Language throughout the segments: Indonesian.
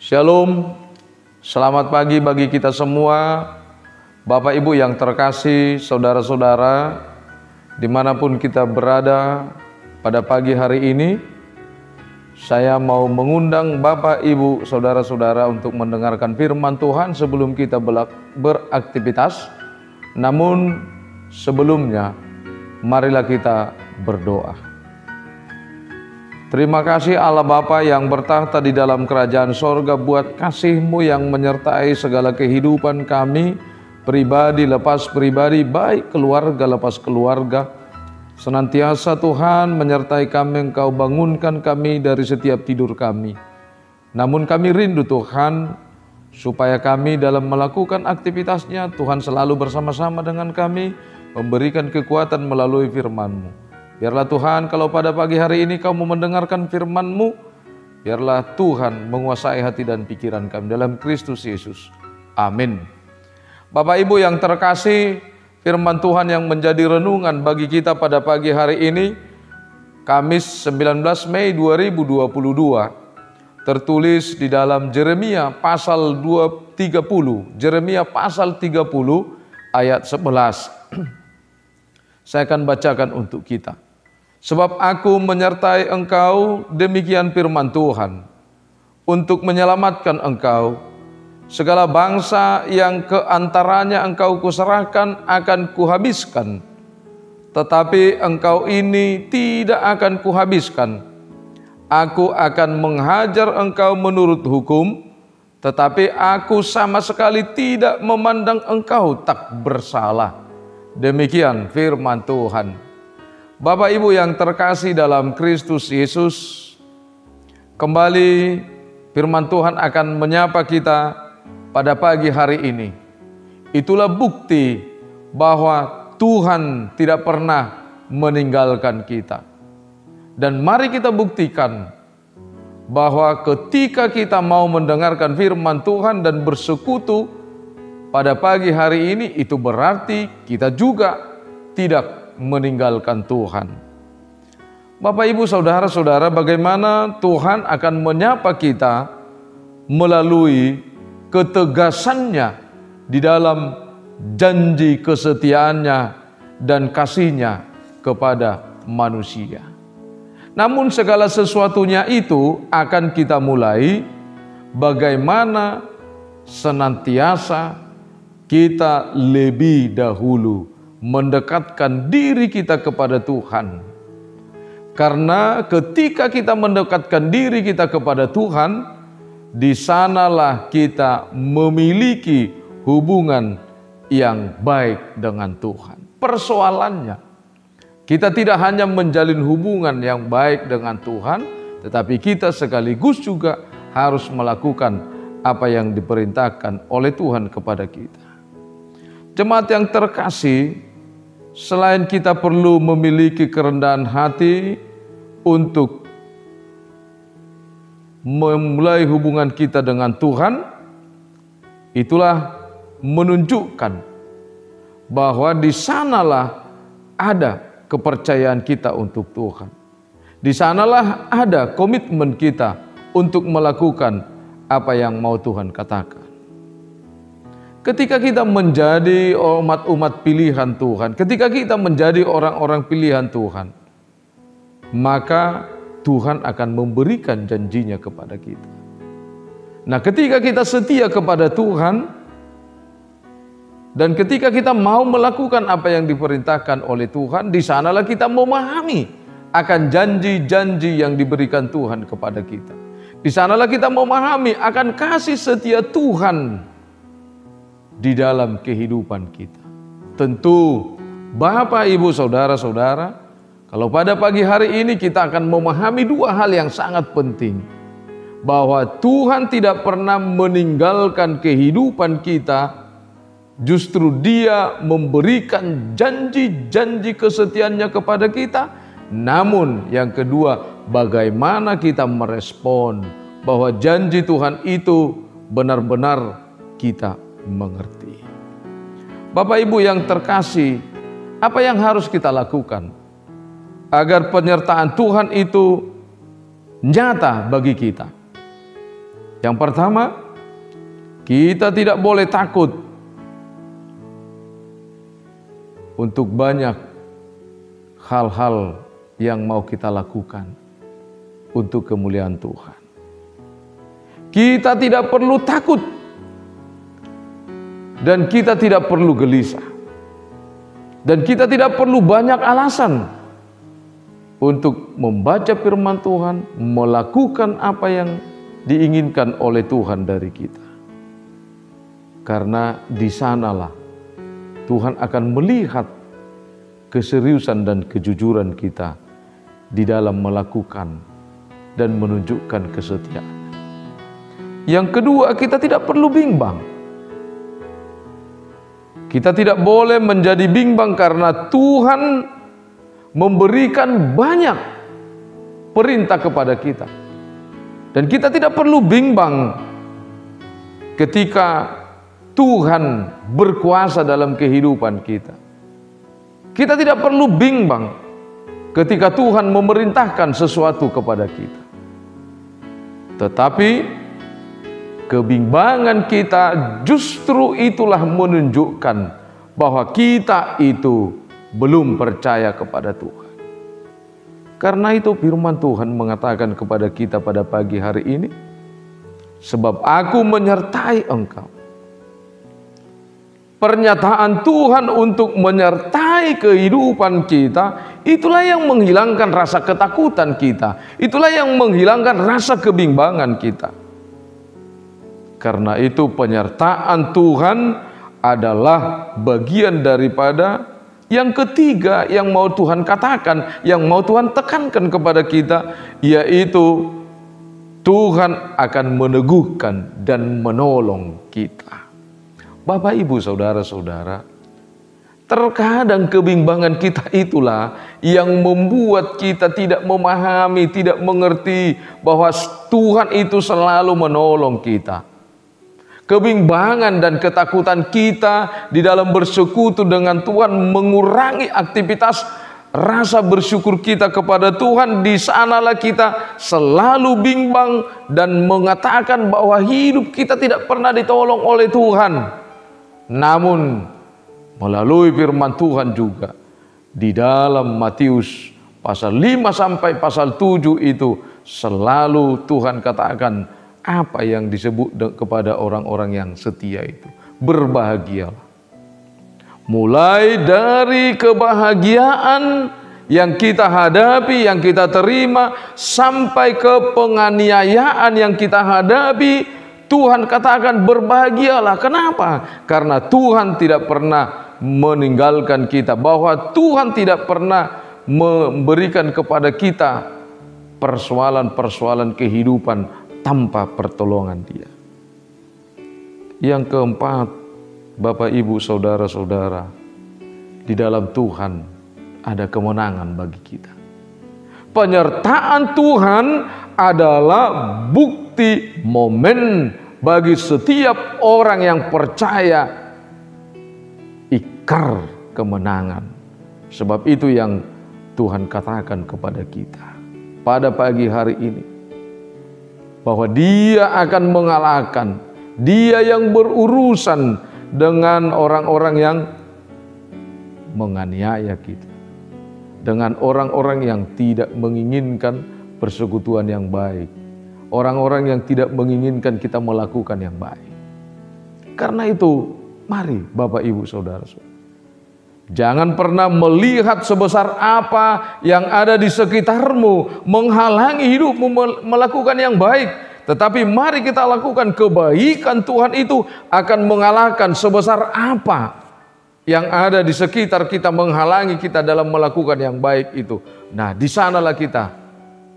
Shalom, selamat pagi bagi kita semua, Bapak Ibu yang terkasih, saudara-saudara, dimanapun kita berada pada pagi hari ini. Saya mau mengundang Bapak Ibu, saudara-saudara untuk mendengarkan firman Tuhan sebelum kita beraktivitas. Namun sebelumnya, marilah kita berdoa. Terima kasih Allah Bapa yang bertahta di dalam kerajaan sorga buat kasih-Mu yang menyertai segala kehidupan kami, pribadi lepas pribadi, baik keluarga lepas keluarga. Senantiasa Tuhan menyertai kami, Engkau bangunkan kami dari setiap tidur kami. Namun kami rindu Tuhan, supaya kami dalam melakukan aktivitasnya, Tuhan selalu bersama-sama dengan kami, memberikan kekuatan melalui firman-Mu. Biarlah Tuhan, kalau pada pagi hari ini Kau mau mendengarkan firman-Mu, biarlah Tuhan menguasai hati dan pikiran kami dalam Kristus Yesus. Amin. Bapak Ibu yang terkasih, firman Tuhan yang menjadi renungan bagi kita pada pagi hari ini, Kamis 19 Mei 2022, tertulis di dalam Jeremia pasal 30, Jeremia pasal 30 ayat 11. Saya akan bacakan untuk kita. Sebab aku menyertai engkau, demikian firman Tuhan, untuk menyelamatkan engkau. Segala bangsa yang keantaranya engkau kuserahkan akan kuhabiskan. Tetapi engkau ini tidak akan kuhabiskan. Aku akan menghajar engkau menurut hukum, tetapi aku sama sekali tidak memandang engkau tak bersalah. Demikian firman Tuhan. Bapak Ibu yang terkasih dalam Kristus Yesus, kembali firman Tuhan akan menyapa kita pada pagi hari ini. Itulah bukti bahwa Tuhan tidak pernah meninggalkan kita. Dan mari kita buktikan bahwa ketika kita mau mendengarkan firman Tuhan dan bersekutu pada pagi hari ini, itu berarti kita juga tidak meninggalkan Tuhan. Bapak Ibu saudara-saudara, bagaimana Tuhan akan menyapa kita melalui ketegasannya di dalam janji kesetiaannya dan kasihnya kepada manusia. Namun segala sesuatunya itu akan kita mulai bagaimana senantiasa kita lebih dahulu mendekatkan diri kita kepada Tuhan. Karena ketika kita mendekatkan diri kita kepada Tuhan, di sanalah kita memiliki hubungan yang baik dengan Tuhan. Persoalannya, kita tidak hanya menjalin hubungan yang baik dengan Tuhan, tetapi kita sekaligus juga harus melakukan apa yang diperintahkan oleh Tuhan kepada kita. Jemaat yang terkasih, selain kita perlu memiliki kerendahan hati untuk memulai hubungan kita dengan Tuhan, itulah menunjukkan bahwa di sanalah ada kepercayaan kita untuk Tuhan. Di sanalah ada komitmen kita untuk melakukan apa yang mau Tuhan katakan. Ketika kita menjadi umat-umat pilihan Tuhan, ketika kita menjadi orang-orang pilihan Tuhan, maka Tuhan akan memberikan janjinya kepada kita. Nah, ketika kita setia kepada Tuhan, dan ketika kita mau melakukan apa yang diperintahkan oleh Tuhan, di sanalah kita memahami akan janji-janji yang diberikan Tuhan kepada kita. Di sanalah kita memahami akan kasih setia Tuhan di dalam kehidupan kita. Tentu Bapak, Ibu, saudara-saudara, kalau pada pagi hari ini kita akan memahami dua hal yang sangat penting. Bahwa Tuhan tidak pernah meninggalkan kehidupan kita, justru Dia memberikan janji-janji kesetiaannya kepada kita. Namun yang kedua, bagaimana kita merespon bahwa janji Tuhan itu benar-benar kita mengerti. Bapak Ibu yang terkasih, apa yang harus kita lakukan agar penyertaan Tuhan itu nyata bagi kita? Yang pertama, kita tidak boleh takut untuk banyak hal-hal yang mau kita lakukan untuk kemuliaan Tuhan. Kita tidak perlu takut dan kita tidak perlu gelisah. Dan kita tidak perlu banyak alasan untuk membaca firman Tuhan, melakukan apa yang diinginkan oleh Tuhan dari kita. Karena di sanalah Tuhan akan melihat keseriusan dan kejujuran kita di dalam melakukan dan menunjukkan kesetiaan. Yang kedua, kita tidak perlu bimbang. Kita tidak boleh menjadi bimbang karena Tuhan memberikan banyak perintah kepada kita. Dan kita tidak perlu bimbang ketika Tuhan berkuasa dalam kehidupan kita. Kita tidak perlu bimbang ketika Tuhan memerintahkan sesuatu kepada kita. Tetapi kebimbangan kita justru itulah menunjukkan bahwa kita itu belum percaya kepada Tuhan. Karena itu firman Tuhan mengatakan kepada kita pada pagi hari ini, sebab aku menyertai engkau. Pernyataan Tuhan untuk menyertai kehidupan kita, itulah yang menghilangkan rasa ketakutan kita. Itulah yang menghilangkan rasa kebimbangan kita. Karena itu penyertaan Tuhan adalah bagian daripada yang ketiga yang mau Tuhan katakan, yang mau Tuhan tekankan kepada kita, yaitu Tuhan akan meneguhkan dan menolong kita. Bapak, Ibu, saudara-saudara, terkadang kebimbangan kita itulah yang membuat kita tidak memahami, tidak mengerti bahwa Tuhan itu selalu menolong kita. Kebimbangan dan ketakutan kita di dalam bersekutu dengan Tuhan mengurangi aktivitas rasa bersyukur kita kepada Tuhan. Di sanalah kita selalu bimbang dan mengatakan bahwa hidup kita tidak pernah ditolong oleh Tuhan. Namun melalui firman Tuhan juga di dalam Matius pasal 5 sampai pasal 7 itu selalu Tuhan katakan apa yang disebut kepada orang-orang yang setia itu. Berbahagialah. Mulai dari kebahagiaan yang kita hadapi, yang kita terima, sampai ke penganiayaan yang kita hadapi, Tuhan katakan berbahagialah. Kenapa? Karena Tuhan tidak pernah meninggalkan kita. Bahwa Tuhan tidak pernah memberikan kepada kita persoalan-persoalan kehidupan tanpa pertolongan Dia. Yang keempat, Bapak, Ibu, saudara-saudara, di dalam Tuhan ada kemenangan bagi kita. Penyertaan Tuhan adalah bukti momen bagi setiap orang yang percaya, ikrar kemenangan. Sebab itu yang Tuhan katakan kepada kita pada pagi hari ini, bahwa Dia akan mengalahkan, Dia yang berurusan dengan orang-orang yang menganiaya kita, dengan orang-orang yang tidak menginginkan persekutuan yang baik, orang-orang yang tidak menginginkan kita melakukan yang baik. Karena itu, mari Bapak, Ibu, saudara-saudara, jangan pernah melihat sebesar apa yang ada di sekitarmu menghalangi hidupmu melakukan yang baik. Tetapi mari kita lakukan kebaikan. Tuhan itu akan mengalahkan sebesar apa yang ada di sekitar kita menghalangi kita dalam melakukan yang baik itu. Nah, di sanalah kita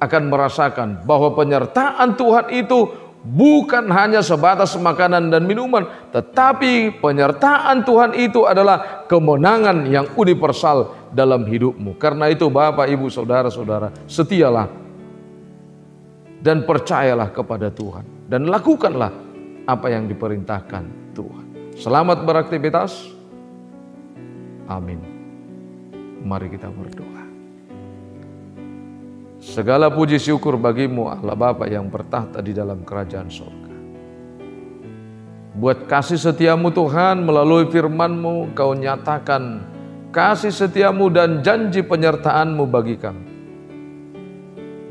akan merasakan bahwa penyertaan Tuhan itu bukan hanya sebatas makanan dan minuman, tetapi penyertaan Tuhan itu adalah kemenangan yang universal dalam hidupmu. Karena itu Bapak, Ibu, saudara-saudara, setialah dan percayalah kepada Tuhan dan lakukanlah apa yang diperintahkan Tuhan. Selamat beraktivitas. Amin. Mari kita berdoa. Segala puji syukur bagimu Allah Bapa yang bertahta di dalam kerajaan surga. Buat kasih setiamu Tuhan, melalui firman-Mu Kau nyatakan kasih setiamu dan janji penyertaan-Mu bagi kami.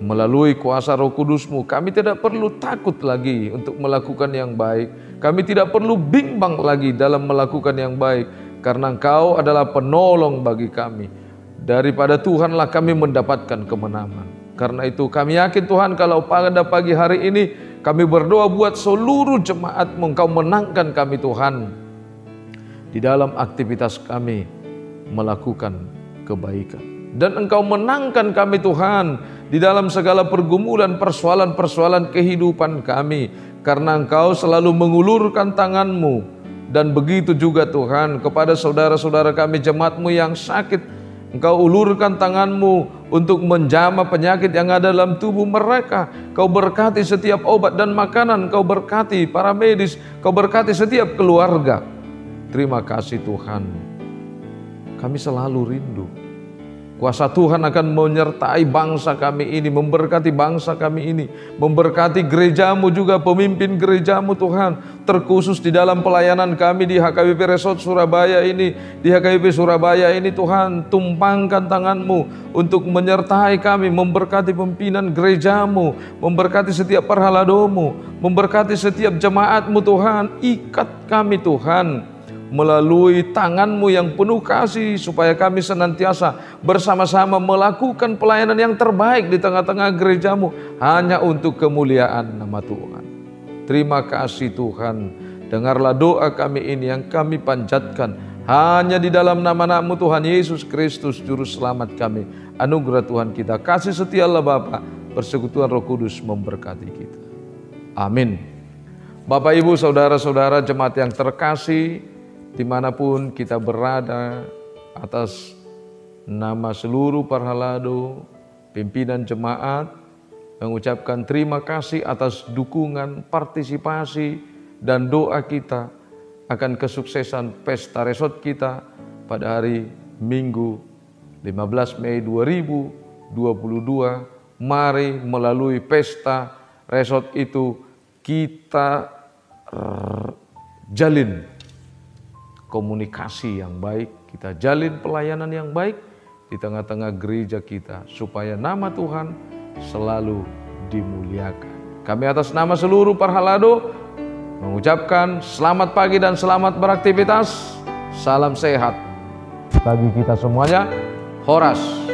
Melalui kuasa Roh Kudus-Mu, kami tidak perlu takut lagi untuk melakukan yang baik. Kami tidak perlu bimbang lagi dalam melakukan yang baik, karena Engkau adalah penolong bagi kami. Daripada Tuhanlah kami mendapatkan kemenangan. Karena itu kami yakin Tuhan, kalau pada pagi hari ini kami berdoa buat seluruh jemaat-Mu, Engkau menangkan kami Tuhan di dalam aktivitas kami melakukan kebaikan. Dan Engkau menangkan kami Tuhan di dalam segala pergumulan, persoalan-persoalan kehidupan kami. Karena Engkau selalu mengulurkan tangan-Mu. Dan begitu juga Tuhan kepada saudara-saudara kami jemaat-Mu yang sakit, Engkau ulurkan tangan-Mu untuk menjamah penyakit yang ada dalam tubuh mereka. Kau berkati setiap obat dan makanan, Kau berkati para medis, Kau berkati setiap keluarga. Terima kasih Tuhan. Kami selalu rindu. Kuasa Tuhan akan menyertai bangsa kami ini, memberkati bangsa kami ini, memberkati gereja-Mu juga, pemimpin gereja-Mu Tuhan, terkhusus di dalam pelayanan kami di HKBP Resort Surabaya ini, di HKBP Surabaya ini Tuhan, tumpangkan tangan-Mu untuk menyertai kami, memberkati pimpinan gereja-Mu, memberkati setiap perhalado-Mu, memberkati setiap jemaat-Mu Tuhan, ikat kami Tuhan, melalui tangan-Mu yang penuh kasih, supaya kami senantiasa bersama-sama melakukan pelayanan yang terbaik di tengah-tengah gereja-Mu, hanya untuk kemuliaan nama Tuhan. Terima kasih Tuhan, dengarlah doa kami ini yang kami panjatkan hanya di dalam nama-Mu Tuhan Yesus Kristus, Juru Selamat kami. Anugerah Tuhan kita, kasih setia Allah Bapa, persekutuan Roh Kudus memberkati kita. Amin. Bapak, Ibu, saudara-saudara jemaat yang terkasih, dimanapun kita berada, atas nama seluruh Parhalado, pimpinan jemaat, mengucapkan terima kasih atas dukungan, partisipasi, dan doa kita akan kesuksesan pesta resort kita pada hari Minggu 15 Mei 2022. Mari melalui pesta resort itu kita jalin komunikasi yang baik, kita jalin pelayanan yang baik di tengah-tengah gereja kita, supaya nama Tuhan selalu dimuliakan. Kami atas nama seluruh Parhalado mengucapkan selamat pagi dan selamat beraktivitas. Salam sehat bagi kita semuanya. Horas.